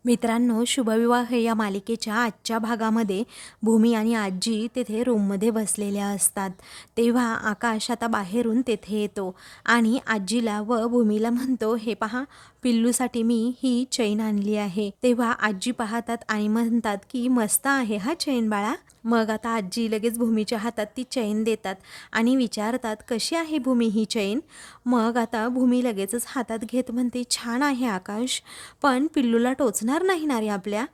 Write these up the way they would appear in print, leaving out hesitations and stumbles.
मित्रांनो, शुभविवाह या मालिकेच्या आजच्या भागामध्ये भूमी आणि आजी तेथे रूममध्ये बसलेल्या असतात. तेव्हा आकाश आता बाहेरून तेथे येतो आणि आजीला व भूमीला म्हणतो, हे पहा, पिल्लूसाठी मी ही चैन आणली आहे. तेव्हा आजी पाहतात आणि म्हणतात की मस्त आहे हा चैन बाळा. मग आता आजी लगेच भूमीच्या हातात ती चैन देतात आणि विचारतात, कशी आहे भूमी ही चैन. मग आता भूमी लगेचच हातात घेत म्हणते, छान आहे आकाश, पण पिल्लूला टोचणार नाही ना रे आपल्या.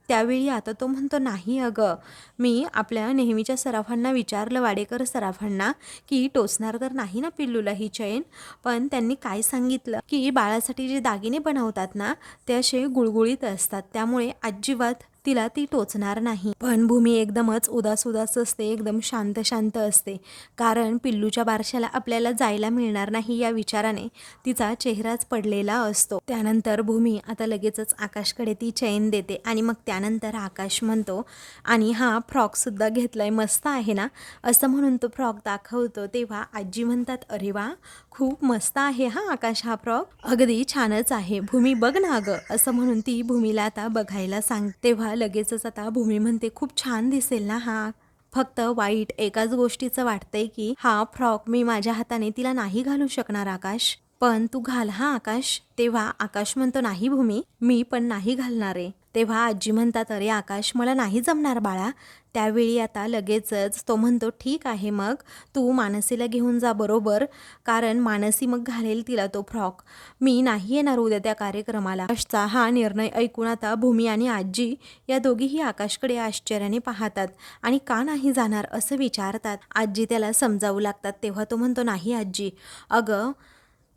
त्यावेळी आता तो म्हणतो, नाही अगं, मी आपल्या नेहमीच्या सराफांना विचारलं, वाडेकर सराफांना, की टोचणार तर नाही ना पिल्लूला ही चैन. पण त्यांनी काय सांगितलं की बाळासाठी जे दागिने बनवतात ना ते असे गुळगुळीत असतात, त्यामुळे अजिबात तिला ती टोचणार नाही. पण भूमी एकदमच उदास उदास असते, एकदम शांत शांत असते, कारण पिल्लूच्या बारशाला आपल्याला जायला मिळणार नाही या विचाराने तिचा चेहराच पडलेला असतो. त्यानंतर भूमी आता लगेचच आकाशकडे ती चैन देते आणि मग त्यानंतर आकाश म्हणतो, आणि हा फ्रॉकसुद्धा घेतलाय, मस्त आहे ना, असं म्हणून तो फ्रॉक दाखवतो. तेव्हा आजी म्हणतात, अरे वा, खूप मस्त आहे हा आकाश, हा फ्रॉक अगदी छानच आहे, भूमी बघ ना गं, असं म्हणून ती भूमीला आता बघायला सांगते. तेव्हा लगेचच आता भूमी म्हणते, खूप छान दिसेल ना हा, फक्त वाईट एकाच गोष्टीचं वाटतंय की हा फ्रॉक मी माझ्या हाताने तिला नाही घालू शकणार आकाश, पण तू घाल हा आकाश. तेव्हा आकाश म्हणतो, नाही भूमी, मी पण नाही घालणार आहे. तेव्हा आजी म्हणतात, अरे आकाश, मला नाही जमणार बाळा. त्यावेळी आता लगेचच तो म्हणतो, ठीक आहे, मग तू मानसीला घेऊन जा बरोबर, कारण मानसी मग घालेल तिला तो फ्रॉक, मी नाही येणार उद्या त्या कार्यक्रमाला. आकाशचा हा निर्णय ऐकून आता भूमी आणि आजी या दोघीही आकाशकडे आश्चर्याने पाहतात आणि का नाही जाणार असं विचारतात. आजी त्याला समजावू लागतात. तेव्हा तो म्हणतो, नाही आजी, अगं,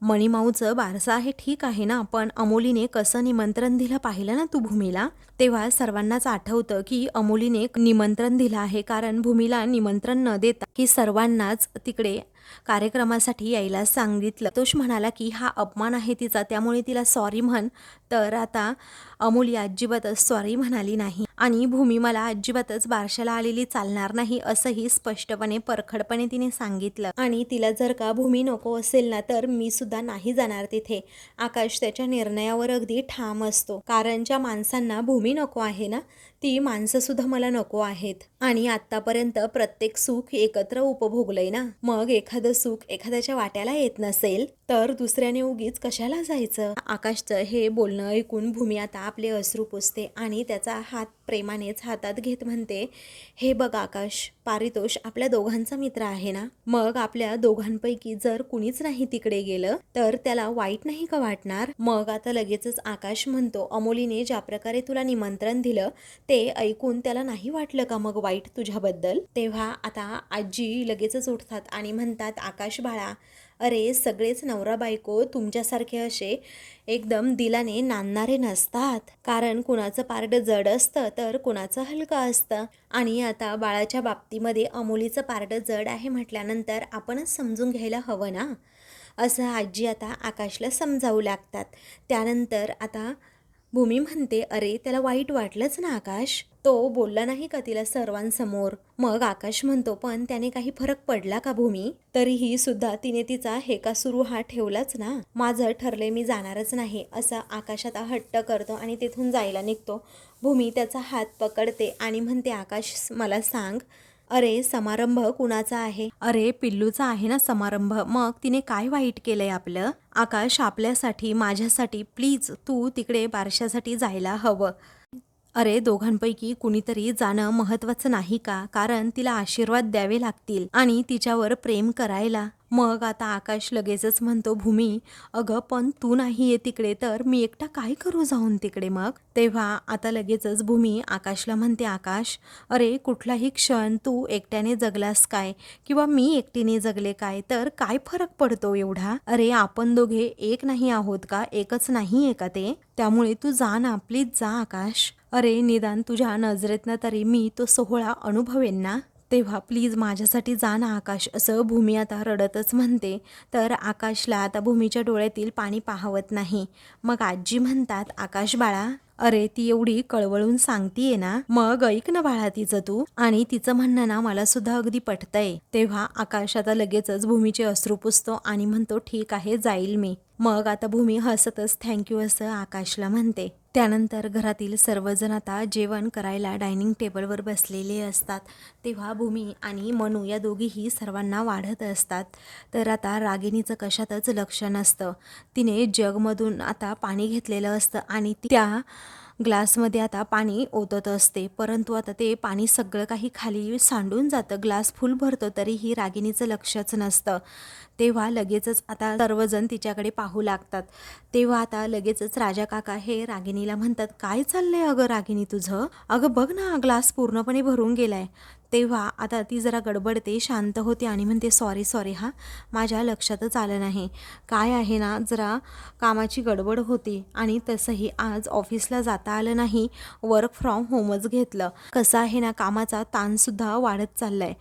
मणिमाऊचं बारसं आहे ठीक आहे ना, पण अमोलीने कसं निमंत्रण दिलं पाहिलं ना तू भूमीला. तेव्हा सर्वांनाच आठवतं की अमोलीने निमंत्रण दिलं आहे, कारण भूमीला निमंत्रण न देता की सर्वांनाच तिकडे कार्यक्रमासाठी यायला सांगितलं. तोष म्हणाला की हा अपमान आहे तिचा, त्यामुळे तिला सॉरी म्हण. तर आता अमोली अजिबातच सॉरी म्हणाली नाही आणि भूमी मला अजिबातच बारशाला आलेली चालणार नाही असंही स्पष्टपणे परखडपणे तिने सांगितलं. आणि तिला जर का भूमी नको असेल ना तर मी सुद्धा नाही जाणार तिथे. आकाश त्याच्या निर्णयावर अगदी ठाम असतो, कारण ज्या माणसांना भूमी नको आहे ना ती माणसं सुद्धा मला नको आहेत. आणि आतापर्यंत प्रत्येक सुख एकत्र उपभोगलंय ना, मग एखादं सुख एखाद्याच्या वाट्याला येत नसेल तर दुसऱ्याने उगीच कशाला जायचं. आकाशचं हे बोलणं ऐकून भूमी आता आपले अश्रू पुसते आणि त्याचा हात प्रेमानेच हातात घेत म्हणते, हे बघ आकाश, पारितोष आपल्या दोघांचा मित्र आहे ना, मग आपल्या दोघांपैकी जर कुणीच नाही तिकडे गेलं तर त्याला वाईट नाही का वाटणार. मग आता लगेचच आकाश म्हणतो, अमोलीने ज्या प्रकारे तुला निमंत्रण दिलं ते ऐकून त्याला नाही वाटलं का मग वाईट तुझ्याबद्दल. तेव्हा आता आजी लगेचच उठतात आणि म्हणतात, आकाश बाळा, अरे सगळेच नवरा बायको तुमच्यासारखे असे एकदम दिलाने नांदणारे नसतात, कारण कुणाचं पारडं जड असतं तर कुणाचं हलकं असतं. आणि आता बाळाच्या बाबतीमध्ये अमोलीचं पारडं जड आहे म्हटल्यानंतर आपणच समजून घ्यायला हवं ना, असं आजी आता आकाशला समजावू लागतात. त्यानंतर आता भूमी म्हणते, अरे त्याला वाईट वाटलंच ना आकाश, तो बोलला नाही का तिला सर्वांसमोर. मग आकाश म्हणतो, पण त्याने काही फरक पडला का भूमी, तरीही सुद्धा तिने तिचा हेकासुरू हा ठेवलाच ना, माझं ठरले मी जाणारच नाही, असं आकाश आता हट्ट करतो आणि तिथून जायला निघतो. भूमी त्याचा हात पकडते आणि म्हणते, आकाश मला सांग, अरे समारंभ कुणाचा आहे, अरे पिल्लूचा आहे ना समारंभ, मग तिने काय वाईट केलंय आपलं. आकाश, आपल्यासाठी माझ्यासाठी प्लीज तू तिकडे बारशासाठी जायला हवं. अरे दोघांपैकी कुणीतरी जाणं महत्वाचं नाही का, कारण तिला आशीर्वाद द्यावे लागतील आणि तिच्यावर प्रेम करायला. मग आता आकाश लगेचच म्हणतो, भूमी अगं पण तू नाही आहे तिकडे तर मी एकटा काय करू जाऊन तिकडे. मग तेव्हा आता लगेचच भूमी आकाशला म्हणते, आकाश, अरे कुठलाही क्षण तू एकट्याने जगलास काय किंवा मी एकटीने जगले काय, तर काय फरक पडतो एवढा. अरे आपण दोघे एक नाही आहोत का, एकच नाही आहे का ते, त्यामुळे तू जा ना, प्लीज जा आकाश. अरे निदान तुझ्या नजरेतनं तरी मी तो सोहळा अनुभवेन ना, तेव्हा प्लीज माझ्यासाठी जा ना आकाश, असं भूमी आता रडतच म्हणते. तर आकाशला आता भूमीच्या डोळ्यातील पाणी पाहवत नाही. मग आजी म्हणतात, आकाश बाळा, अरे ती एवढी कळवळून सांगतीये ना, मग ऐक ना बाळा तिचं तू, आणि तिचं म्हणणं ना मला सुद्धा अगदी पटतंय. तेव्हा आकाश आता लगेचच भूमीचे अश्रू पुसतो आणि म्हणतो, ठीक आहे जाईल मी. मग आता भूमी हसतच थँक्यू असं आकाशला म्हणते. त्यानंतर घरातील सर्वजण आता जेवण करायला डायनिंग टेबलवर बसलेले असतात. तेव्हा भूमी आणि मनू या दोघीही सर्वांना वाढत असतात. तर आता रागिणीचं कशातच लक्ष नसतं. तिने जगमधून आता पाणी घेतलेलं असतं आणि त्या ग्लासमध्ये आता पाणी ओतत असते, परंतु आता ते पाणी सगळं काही खाली सांडून जातं. ग्लास फुल भरतो तरीही रागिणीचं लक्षच नसतं. तेव्हा लगेचच आता सर्वजण तिच्याकडे पाहू लागतात. तेव्हा आता लगेचच राजा काका हे रागिणीला म्हणतात, काय चाललंय अगं रागिणी तुझं? अगं बघ ना, ग्लास पूर्णपणे भरून गेलाय. तेव्हा आता ती जरा गडबडते, शांत होते आणि म्हणते, सॉरी हा, माझ्या लक्षातच आलं नाही. काय आहे ना, जरा कामाची गडबड होती आणि तसंही आज ऑफिसला जाता आलं नाही, वर्क फ्रॉम होमच घेतलं. कसं आहे ना, कामाचा ताणसुद्धा वाढत चाललाय.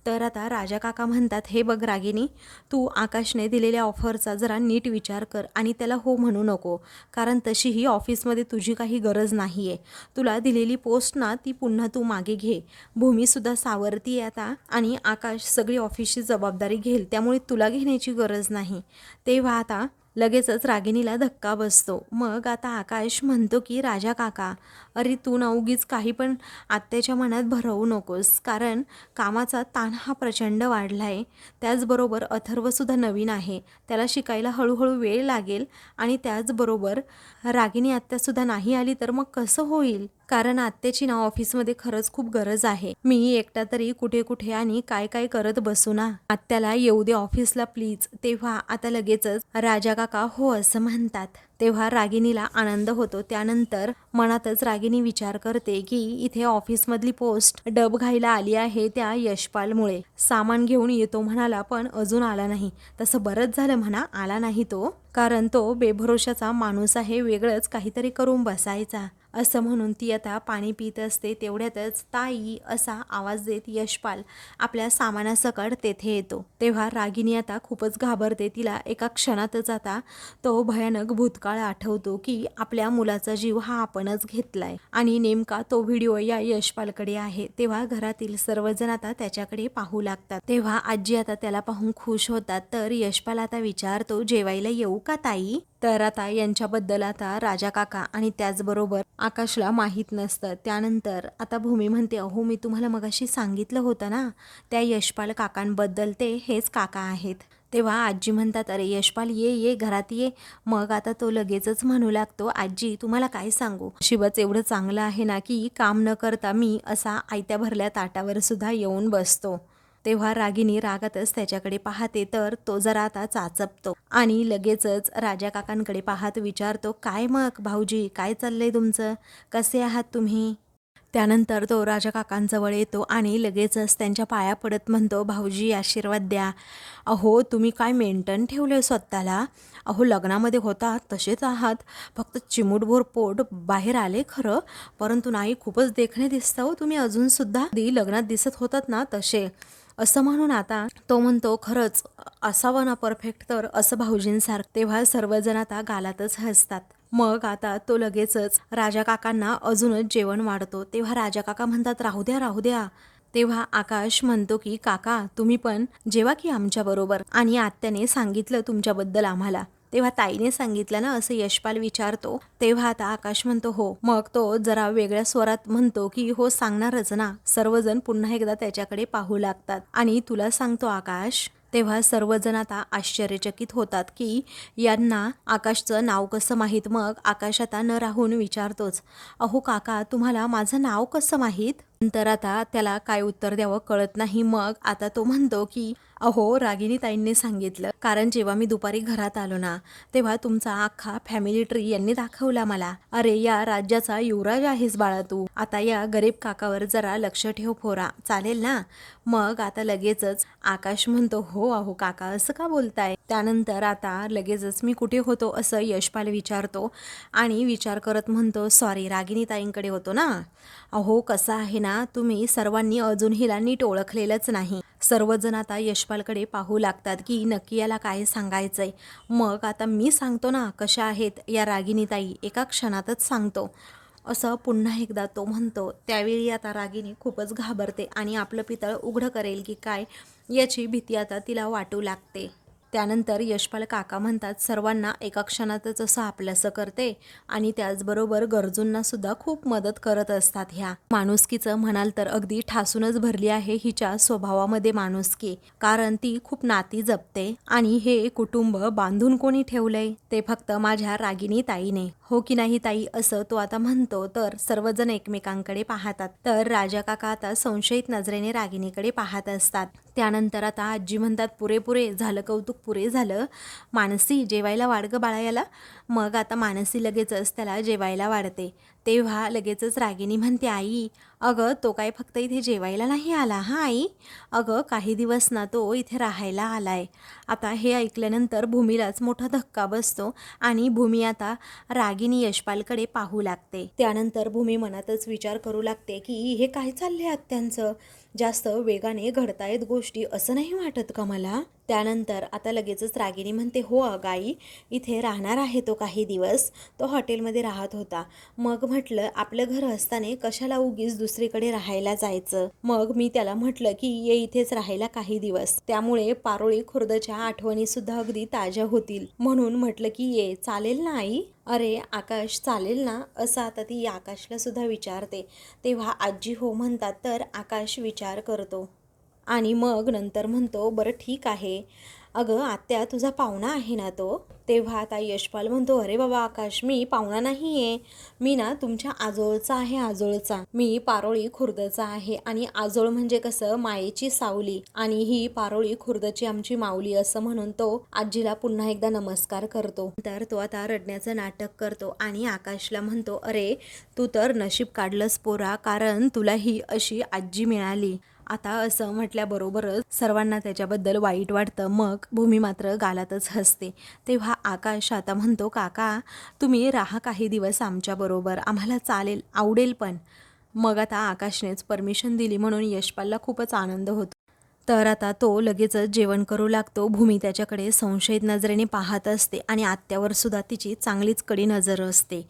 तर आता राजा काका म्हणतात, हे बघ रागिणी, तू आकाशने दिलेल्या ऑफरचा जरा नीट विचार कर आणि त्याला हो म्हणू नको, कारण तशीही ऑफिसमध्ये तुझी काही गरज नाही आहे. तुला दिलेली पोस्ट ना, ती पुन्हा तू मागे घे. भूमीसुद्धा सावरती आहे आता आणि आकाश सगळी ऑफिसची जबाबदारी घेईल, त्यामुळे तुला घेण्याची गरज नाही. तेव्हा आता लगेचच रागिणीला धक्का बसतो. मग आता आकाश म्हणतो की राजा काका, अरे तू ना उगीच काही पण आत्याच्या मनात भरवू नकोस, कारण कामाचा ताण हा प्रचंड वाढला आहे. त्याचबरोबर अथर्वसुद्धा नवीन आहे, त्याला शिकायला हळूहळू वेळ लागेल आणि त्याचबरोबर रागिणी आत्यासुद्धा नाही आली तर मग कसं होईल, कारण आत्याची ना ऑफिसमध्ये खरंच खूप गरज आहे. मी एकटा तरी कुठे कुठे आणि काय काय करत बसू ना, आत्याला येऊ दे ऑफिसला प्लीज. तेव्हा आता लगेचच राजा काका हो असं म्हणतात. तेव्हा रागिणीला आनंद होतो. त्यानंतर मनातच रागिणी विचार करते की इथे ऑफिसमधली पोस्ट डब घायला आली आहे त्या यशपालमुळे. सामान घेऊन येतो म्हणाला पण अजून आला नाही. तसं बरंच झालं म्हणा आला नाही तो, कारण तो बेभरोशाचा माणूस आहे, वेगळंच काहीतरी करून बसायचा. असं म्हणून ती आता पाणी पित असते. तेवढ्यातच ताई असा आवाज देत यशपाल आपल्या सामानासकट तेथे येतो. तेव्हा रागिणी आता खूपच घाबरते. तिला एका क्षणातच आता तो भयानक भूतकाळ आठवतो की आपल्या मुलाचा जीव हा आपणच घेतलाय आणि नेमका तो व्हिडिओ या यशपालकडे आहे. तेव्हा घरातील सर्वजण आता त्याच्याकडे पाहू लागतात. तेव्हा आजी आता त्याला पाहून खुश होतात. तर यशपाल आता विचारतो, जेवायला येऊ का ताई? तर आता यांच्याबद्दल आता राजा काका आणि त्याचबरोबर आकाशला माहीत नसतं. त्यानंतर आता भूमी म्हणते, अहो मी तुम्हाला मगाशी सांगितलं होतं ना, त्या यशपाल काकांबद्दल, ते हेच काका आहेत. तेव्हा आजी म्हणतात, अरे यशपाल ये ये घरात ये. मग आता तो लगेचच म्हणू लागतो, आजी तुम्हाला काय सांगू, शिवच एवढं चांगलं आहे ना की काम न करता मी असा आयत्या भरल्या ताटावर सुद्धा येऊन बसतो. तेव्हा रागिणी रागातच त्याच्याकडे पाहते. तर तो जरा आता चाचपतो आणि लगेचच राजा काकांकडे पाहत विचारतो, काय मग भाऊजी, काय चाललंय तुमचं, कसे आहात तुम्ही? त्यानंतर तो राजा काकांजवळ येतो आणि लगेचच त्यांच्या पाया पडत म्हणतो, भाऊजी आशीर्वाद द्या. अहो तुम्ही काय मेंटेन ठेवलं स्वतःला, अहो लग्नामध्ये होता तसेच आहात, फक्त चिमूटभर पोट बाहेर आले खरं, परंतु नाही खूपच देखणे दिसता हो तुम्ही अजूनसुद्धा, आधी लग्नात दिसत होतात ना तसे. असं म्हणून आता तो म्हणतो, खरंच असावं ना परफेक्ट तर असं भाऊजींसारखं. तेव्हा सर्वजण आता गालातच हसतात. मग आता तो लगेचच राजा काकांना अजूनच जेवण वाढतो. तेव्हा राजा काका म्हणतात, राहू द्या राहू द्या. तेव्हा आकाश म्हणतो की काका तुम्ही पण जेवा की आमच्याबरोबर, आणि आत्याने सांगितलं तुमच्याबद्दल आम्हाला. तेव्हा ताईने सांगितलं ना, असं यशपाल विचारतो. तेव्हा आता आकाश म्हणतो हो. मग तो जरा वेगळ्या स्वरात म्हणतो की हो सांगणारच ना. सर्वजण पुन्हा एकदा त्याच्याकडे पाहू लागतात. आणि तुला सांगतो आकाश, तेव्हा सर्वजण आता आश्चर्यचकित होतात की यांना आकाशचं नाव कसं माहीत. मग आकाश आता न राहून विचारतोच, अहो काका तुम्हाला माझं नाव कसं माहीत? नंतर आता त्याला काय उत्तर द्यावं कळत नाही. मग आता तो म्हणतो की अहो रागिणी ताईंनी सांगितलं, कारण जेव्हा मी दुपारी घरात आलो ना, तेव्हा तुमचा अख्खा फॅमिली ट्री यांनी दाखवला मला. अरे या राज्याचा युवराज आहेस बाळा तू, आता या गरीब काकावर जरा लक्ष ठेव पोरा, चालेल ना? मग आता लगेचच आकाश म्हणतो, हो अहो काका असं का बोलताय? त्यानंतर आता लगेचच मी कुठे होतो असं यशपाल विचारतो आणि विचार करत म्हणतो, सॉरी रागिणी ताईंकडे होतो ना. अहो कसं आहे ना, तुम्ही सर्वांनी अजून हिला नीट ओळखलेलंच नाही. सर्वजण आता यशपालकडे पाहू लागतात की नक्की याला काय सांगायचंय. मग आता मी सांगतो ना कशा आहेत या रागिणी ताई, एका क्षणातच सांगतो असं पुन्हा एकदा तो म्हणतो. त्यावेळी आता रागिणी खूपच घाबरते आणि आपलं पितळ उघडं करेल की काय याची भीती आता तिला वाटू लागते. त्यानंतर यशपाल काका म्हणतात, सर्वांना एका क्षणातच असं आपलंसं करते आणि त्याचबरोबर गरजूंना सुद्धा खूप मदत करत असतात. ह्या माणुसकीचं म्हणाल तर अगदी ठासूनच भरली आहे हिच्या स्वभावामध्ये माणुसकी, कारण ती खूप नाती जपते आणि हे कुटुंब बांधून कोणी ठेवलंय ते फक्त माझ्या रागिनी ताईने, हो की नाही ताई, असं तो आता म्हणतो. तर सर्वजण एकमेकांकडे पाहतात. तर राजा काका आता संशयित नजरेने रागिनीकडे पाहत असतात. त्यानंतर आता आजी म्हणतात, पुरे पुरे झालं कौतुक, पुरे झालं. मानसी जेवायला वाढ ग बाळा याला. मग आता मानसी लगेचच त्याला जेवायला वाढते. तेव्हा लगेचच रागिनी म्हणते, आई अगं तो काय फक्त इथे जेवायला नाही आला हा आई, अगं काही दिवस ना तो इथे राहायला आलाय. आता हे ऐकल्यानंतर भूमीलाच मोठा धक्का बसतो आणि भूमी आता रागिनी यशपालकडे पाहू लागते. त्यानंतर भूमी मनातच विचार करू लागते की हे काय चाललंय आत्यांचं, जास्त वेगाने घडतायत गोष्टी असं नाही वाटत का मला. त्यानंतर आता लगेचच रागिनी म्हणते, हो अगाई इथे राहणार आहे तो काही दिवस, तो हॉटेलमध्ये राहत होता. मग म्हटलं आपलं घर असताना कशाला उगीच दुसरीकडे राहायला जायचं. मग मी त्याला म्हटलं की ये इथेच राहायला काही दिवस, त्यामुळे पारोळी खुर्दच्या आठवणी सुद्धा अगदी ताज्या होतील, म्हणून म्हटलं की ये, चालेल ना आई. अरे आकाश चालेल ना, असं आता ती आकाशला सुद्धा विचारते. तेव्हा आजी हो म्हणतात. तर आकाश विचार करतो आणि मग नंतर म्हणतो, बरं ठीक आहे, अगं आत्या तुझा पाहुणा आहे ना तो. तेव्हा आता यशपाल म्हणतो, अरे बाबा आकाश मी पाहुणा नाही आहे, मी ना तुमच्या आजोळचा आहे, आजोळचा. मी पारोळी खुर्दचा आहे आणि आजोळ म्हणजे कसं मायेची सावली, आणि ही पारोळी खुर्दची आमची माऊली, असं म्हणून तो आजीला पुन्हा एकदा नमस्कार करतो. तर तो आता रडण्याचं नाटक करतो आणि आकाशला म्हणतो, अरे तू तर नशीब काढलंस पोरा, कारण तुला ही अशी आजी मिळाली. आता असं म्हटल्याबरोबरच सर्वांना त्याच्याबद्दल वाईट वाटतं. मग भूमी मात्र गालातच हसते. तेव्हा आकाश आता म्हणतो, काका तुम्ही राहा काही दिवस आमच्याबरोबर, आम्हाला चालेल, आवडेल पण. मग आता आकाशनेच परमिशन दिली म्हणून यशपालला खूपच आनंद होतो. तर आता तो लगेचच जेवण करू लागतो. भूमी त्याच्याकडे संशयित नजरेने पाहत असते आणि आत्यावर सुद्धा तिची चांगलीच कडी नजर असते.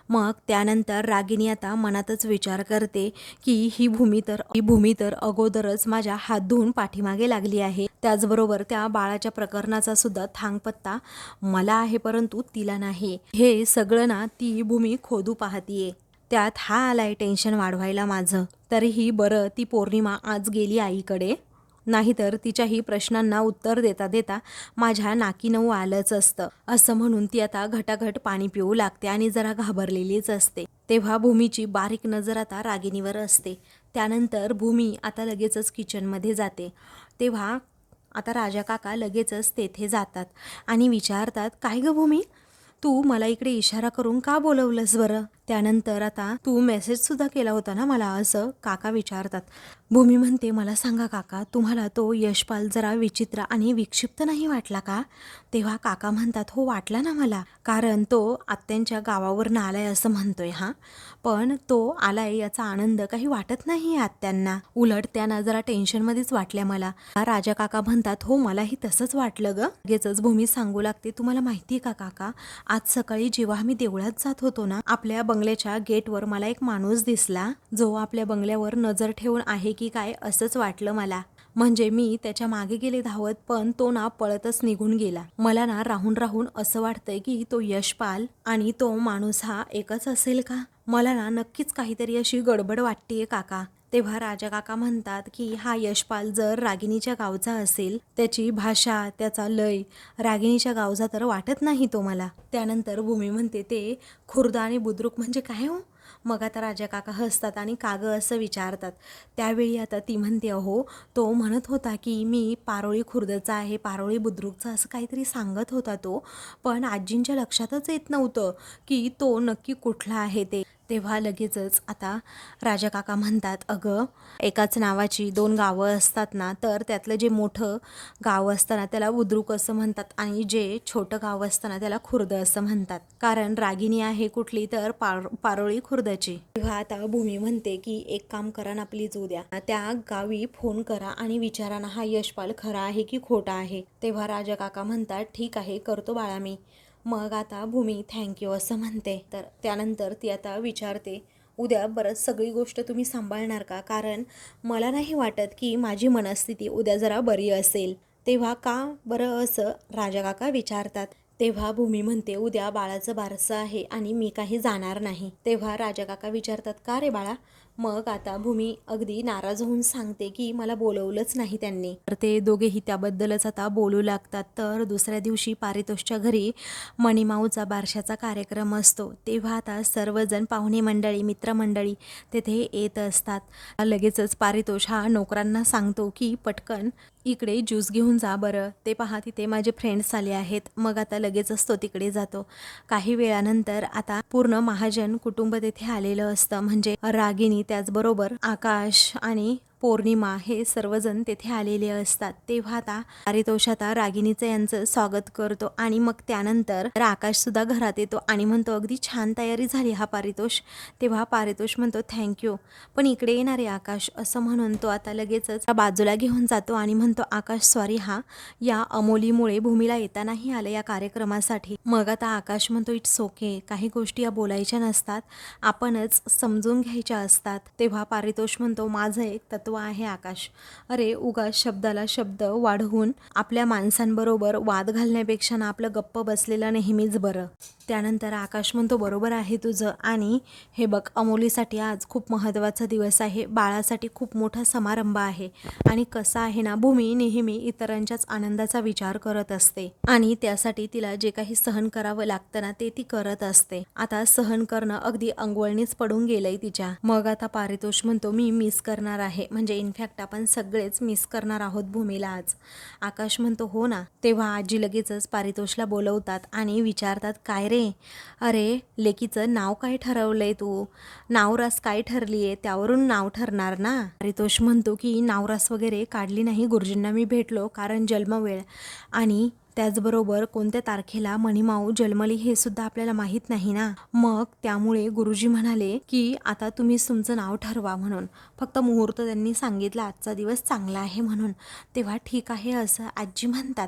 मग त्यानंतर रागिनी आता मनातच विचार करते की ही भूमी तर अगोदरच माझ्या हात धुवून पाठीमागे लागली आहे. त्याचबरोबर त्या बाळाच्या प्रकरणाचा सुद्धा थांगपत्ता मला आहे, परंतु तिला नाही. हे सगळं ना ती भूमी खोदू पाहतीये. त्यात हा आलाय टेन्शन वाढवायला माझं. तरीही बरं ती पौर्णिमा आज गेली आईकडे, नाहीतर तिच्याही प्रश्नांना उत्तर देता देता माझ्या नाकी नऊ आलंच असतं, असं म्हणून ती आता घटाघट पाणी पिऊ लागते आणि जरा घाबरलेलीच असते. तेव्हा भूमीची बारीक नजर आता रागिनीवर असते. त्यानंतर भूमी आता लगेचच किचनमध्ये जाते. तेव्हा आता राजा काका लगेचच तेथे जातात आणि विचारतात, काय ग भूमी, तू मला इकडे इशारा करून का बोलवलंस बरं. त्यानंतर आता तू मेसेज सुद्धा केला होता ना मला, असं काका विचारतात. भूमी म्हणते, मला सांगा काका, तुम्हाला तो यशपाल जरा विचित्र आणि विक्षिप्त नाही वाटला का. तेव्हा काका म्हणतात, हो वाटला ना मला, कारण तो आत्यांच्या गावावरून आलाय असं म्हणतोय हा, पण तो आलाय याचा आनंद काही वाटत नाही आत्यांना, उलट त्यांना जरा टेन्शनमध्येच वाटल्या मला. राजा काका म्हणतात, हो मलाही तसंच वाटलं ग. लगेचच भूमी सांगू लागते, तुम्हाला माहिती का काका, आज सकाळी जेव्हा आम्ही देवळात जात होतो ना, आपल्या बंगल्याच्या गेटवर मला एक माणूस दिसला, जो आपल्या बंगल्यावर नजर ठेवून आहे की काय असंच वाटलं मला. म्हणजे मी त्याच्या मागे गेले धावत, पण तो ना पळतच निघून गेला. मला ना राहून राहून असं वाटतंय की तो यशपाल आणि तो माणूस हा एकच असेल का. मला ना नक्कीच काहीतरी अशी गडबड वाटतेय काका. तेव्हा राजा काका म्हणतात की हा यशपाल जर रागिनीच्या गावचा असेल, त्याची भाषा, त्याचा लय रागिनीच्या गावचा तर वाटत नाही तो मला. त्यानंतर भूमी म्हणते, ते खुर्द आणि बुद्रुक म्हणजे काय हो. मग आता राजा काका हसतात आणि काग असं विचारतात. त्यावेळी आता ती म्हणते, अहो तो म्हणत होता की मी पारोळी खुर्दचा आहे, पारोळी बुद्रुकचा, असं काहीतरी सांगत होता तो, पण आजींच्या लक्षातच येत नव्हतं की तो नक्की कुठला आहे ते. तेव्हा लगेचच आता राजा काका म्हणतात, अगं एकाच नावाची दोन गावं असतात ना, तर त्यातलं जे मोठं गाव असतं ना त्याला बुद्रुक असं म्हणतात आणि जे छोटं गाव असतं ना त्याला खुर्द असं म्हणतात, कारण रागिनी आहे कुठली तर पारोळी खुर्दची. तेव्हा आता भूमी म्हणते की एक काम करा ना प्लीज, उद्या त्या गावी फोन करा आणि विचारा ना हा यशपाल खरा आहे की खोटा आहे. तेव्हा राजा काका म्हणतात, ठीक आहे करतो बाळा मी. मग आता भूमी थँक्यू असं म्हणते. तर त्यानंतर ती आता विचारते, उद्या बरंच सगळी गोष्ट तुम्ही सांभाळणार का, कारण मला नाही वाटत की माझी मनस्थिती उद्या जरा बरी असेल. तेव्हा का बरं असं राजा काका विचारतात. तेव्हा भूमी म्हणते उद्या बाळाचं बारसं आहे आणि मी काही जाणार नाही. तेव्हा राजा काका विचारतात का रे बाळा. मग आता भूमी अगदी नाराज होऊन सांगते की मला बोलवलंच नाही त्यांनी. तर ते दोघेही त्याबद्दलच आता बोलू लागतात. तर दुसऱ्या दिवशी पारितोषच्या घरी मणिमाऊचा बारशाचा कार्यक्रम असतो. तेव्हा आता सर्वजण पाहुणे मंडळी मित्रमंडळी तेथे येत असतात. लगेचच पारितोष हा नोकरांना सांगतो की पटकन इकडे ज्यूस घेऊन जा बरं. ते पहा तिथे माझे फ्रेंड्स आले आहेत. मग आता लगेचच तो तिकडे जातो. काही वेळानंतर आता पूर्ण महाजन कुटुंब तेथे आलेलं असतं. म्हणजे रागिनी त्याचबरोबर आकाश आणि पौर्णिमा हे सर्वजण तेथे आलेले असतात. तेव्हा आता पारितोष आता रागिनीचं यांचं स्वागत करतो आणि मग त्यानंतर आकाश सुद्धा घरात येतो आणि म्हणतो अगदी छान तयारी झाली हा पारितोष. तेव्हा पारितोष म्हणतो थँक्यू, पण इकडे येणारे आकाश असं म्हणून तो आता लगेचच बाजूला घेऊन जातो आणि म्हणतो आकाश सॉरी हा या अमोलीमुळे भूमीला येता नाही आलं या कार्यक्रमासाठी. मग आता आकाश म्हणतो इट्स ओके, काही गोष्टी या बोलायच्या नसतात, आपणच समजून घ्यायच्या असतात. तेव्हा पारितोष म्हणतो माझं एक तत्व आहे आकाश, अरे उगा शब्दाला शब्द वाढवून आपल्या माणसांबरोबर वाद घालण्यापेक्षा ना आपलं गप्प बसलेलं नेहमीच बरं. त्यानंतर आकाश म्हणतो बरोबर आहे तुझं, आणि हे बघ अमोलीसाठी आज खूप महत्त्वाचा दिवस आहे, बाळासाठी खूप मोठा समारंभ आहे आणि कसं आहे ना भूमी नेहमी इतरांच्याच आनंदाचा विचार करत असते आणि त्यासाठी तिला जे काही सहन करावं लागतं ना ते ती करत असते. आता सहन करणं अगदी अंगवळणीच पडून गेलंय तिच्या. मग आता पारितोष म्हणतो मी मिस करणार आहे, म्हणजे इनफॅक्ट आपण सगळेच मिस करणार आहोत भूमीला आज. आकाश म्हणतो हो ना. तेव्हा आजी लगेचच पारितोषला बोलवतात आणि विचारतात काय रे, अरे लेकीचं नाव काय ठरवलंय तू, नावरास काय ठरलीये त्यावरून नाव ठरणार ना. पारितोष म्हणतो की नावरास वगैरे काढली नाही, गुरुजींना मी भेटलो कारण जन्मवेळ आणि त्याचबरोबर कोणत्या तारखेला मणिमाऊ जन्मली हे सुद्धा आपल्याला माहीत नाही ना. मग त्यामुळे गुरुजी म्हणाले की आता तुम्हीच तुमचं नाव ठरवा म्हणून, फक्त मुहूर्त त्यांनी सांगितला आजचा दिवस चांगला आहे म्हणून. तेव्हा ठीक आहे असं आजी म्हणतात.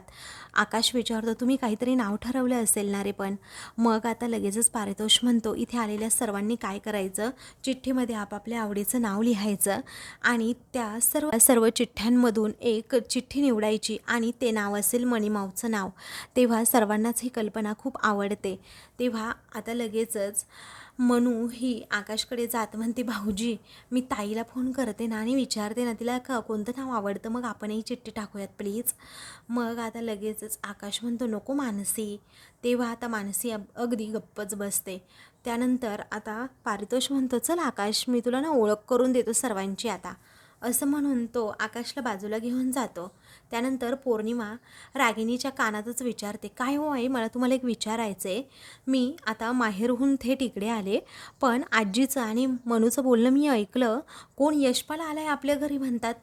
आकाश विचारतो तुम्ही काहीतरी नाव ठरवलं असेल ना रे पण. मग आता लगेचच पारितोष म्हणतो इथे आलेल्या सर्वांनी काय करायचं, चिठ्ठीमध्ये आपापल्या आवडीचं नाव लिहायचं आणि त्या सर्व चिठ्ठ्यांमधून एक चिठ्ठी निवडायची आणि ते नाव असेल मणिमाऊचं नाव. तेव्हा सर्वांनाच ही कल्पना खूप आवडते. तेव्हा आता लगेचच मनू ही आकाशकडे जात म्हणते भाऊजी मी ताईला फोन करते ना आणि विचारते ना तिला कोणतं नाव आवडतं, मग आपणही चिठ्ठी टाकूयात प्लीज. मग आता लगेचच आकाश म्हणतो नको मानसी. तेव्हा आता मानसी अगदी गप्पच बसते. त्यानंतर आता पारितोष म्हणतो चल आकाश मी तुला ना ओळख करून देतो सर्वांची आता, असं म्हणून तो आकाशला बाजूला घेऊन जातो. त्यानंतर पौर्णिमा रागिनीच्या कानातच विचारते काय हो आई मला तुम्हाला एक विचारायचं आहे, मी आता माहेरहून थेट इकडे आले पण आजीचं आणि मनूचं बोलणं मी ऐकलं, कोण यशपाल आलाय आपल्या घरी म्हणतात.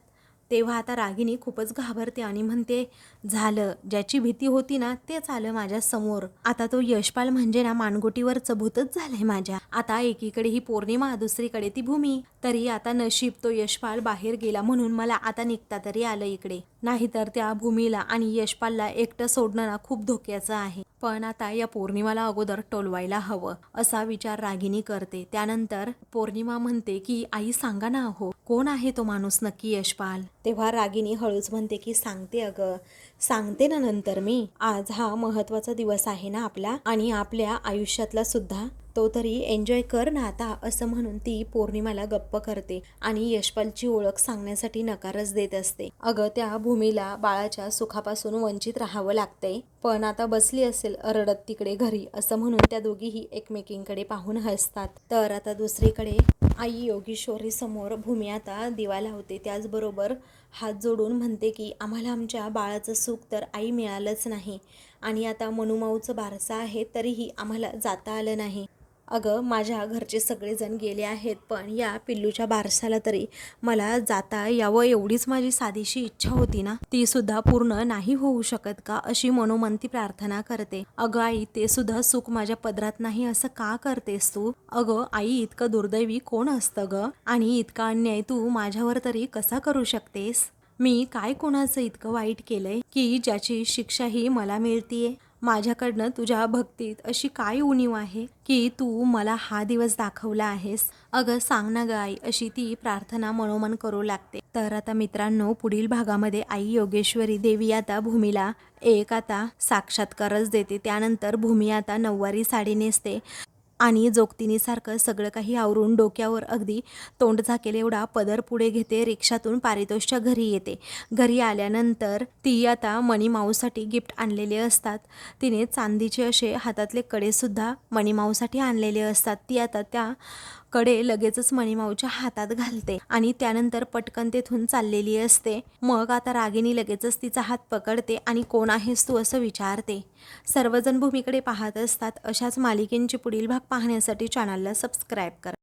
तेव्हा आता रागिनी खूपच घाबरते आणि म्हणते झालं, ज्याची भीती होती ना तेच आलं माझ्या समोर. आता तो यशपाल म्हणजे ना मानगोटीवरचं भूतच झालंय माझ्या. आता एकीकडे ही पौर्णिमा दुसरीकडे ती भूमी. तरी आता नशीब तो यशपाल बाहेर गेला म्हणून मला आता निघता तरी आलं इकडे, नाहीतर त्या भूमीला आणि यशपालला एकटं सोडणं ना खूप धोक्याचं आहे. पण आता या पौर्णिमाला अगोदर टोलवायला हवं असा विचार रागिनी करते. त्यानंतर पौर्णिमा म्हणते की आई सांगा ना हो कोण आहे तो माणूस नक्की यशपाल. तेव्हा रागिनी हळूच म्हणते की सांगते अगं, सांगते ना नंतर मी. आज हा महत्त्वाचा दिवस आहे ना आपला आणि आपल्या आयुष्यातला सुद्धा, तो तरी एन्जॉय कर ना आता, असं म्हणून ती पौर्णिमाला गप्प करते आणि यशपालची ओळख सांगण्यासाठी नकारच देत असते. अगं त्या भूमीला बाळाच्या सुखापासून वंचित राहावं लागतंय, पण आता बसली असेल रडत तिकडे घरी, असं म्हणून त्या दोघीही एकमेकींकडे पाहून हसतात. तर आता दुसरीकडे आई योगेश्वरी समोर भूमी आता दिवा लावते, त्याचबरोबर हात जोडून म्हणते की आम्हाला आमच्या बाळाचं सुख तर आई मिळालंच नाही आणि आता मनुमाऊचं बारसं आहे तरीही आम्हाला जाता आलं नाही. अगं माझ्या घरचे सगळेजण गेले आहेत पण या पिल्लूच्या बारसाला तरी मला जाता यावं एवढीच माझी साधीशी इच्छा होती ना, ती सुद्धा पूर्ण नाही होऊ शकत का अशी मनोमनती प्रार्थना करते. अगं आई ते सुद्धा सुख माझ्या पदरात नाही असं का करतेस तू. अगं आई इतकं दुर्दैवी कोण असतं ग, आणि इतका अन्याय तू माझ्यावर तरी कसा करू शकतेस. मी काय कोणाचं इतकं वाईट केलंय की ज्याची शिक्षाही मला मिळतीये. माझ्याकडनं तुझ्या भक्तीत अशी काय उणीव आहे की तू मला हा दिवस दाखवला आहेस? अगं सांग ना ग आई, अशी ती प्रार्थना मनोमन करू लागते. तर आता मित्रांनो, पुढील भागामध्ये आई योगेश्वरी देवी आता भूमीला एक आता साक्षात्कारच देते. त्यानंतर भूमी आता नऊवारी साडी नेसते आणि जोगतिनीसारखं सगळं काही आवरून डोक्यावर अगदी तोंड झाकेल एवढा पदर पुढे घेते. रिक्षातून पारितोषच्या घरी येते. घरी आल्यानंतर ती आता मणिमाऊसाठी गिफ्ट आणलेले असतात. तिने चांदीचे असे हातातले कडेसुद्धा मणिमाऊसाठी आणलेले असतात. ती आता त्या कडे लगेचच मणिमाऊच्या हातात घालते आणि त्यानंतर पटकन तेथून चाललेली असते. मग आता रागिनी लगेचच तिचा हात पकडते आणि कोण आहेस तू असं विचारते. सर्वजण भूमीकडे पाहत असतात. अशाच मालिकेंचे पुढील भाग पाहण्यासाठी चॅनलला सबस्क्राईब करा.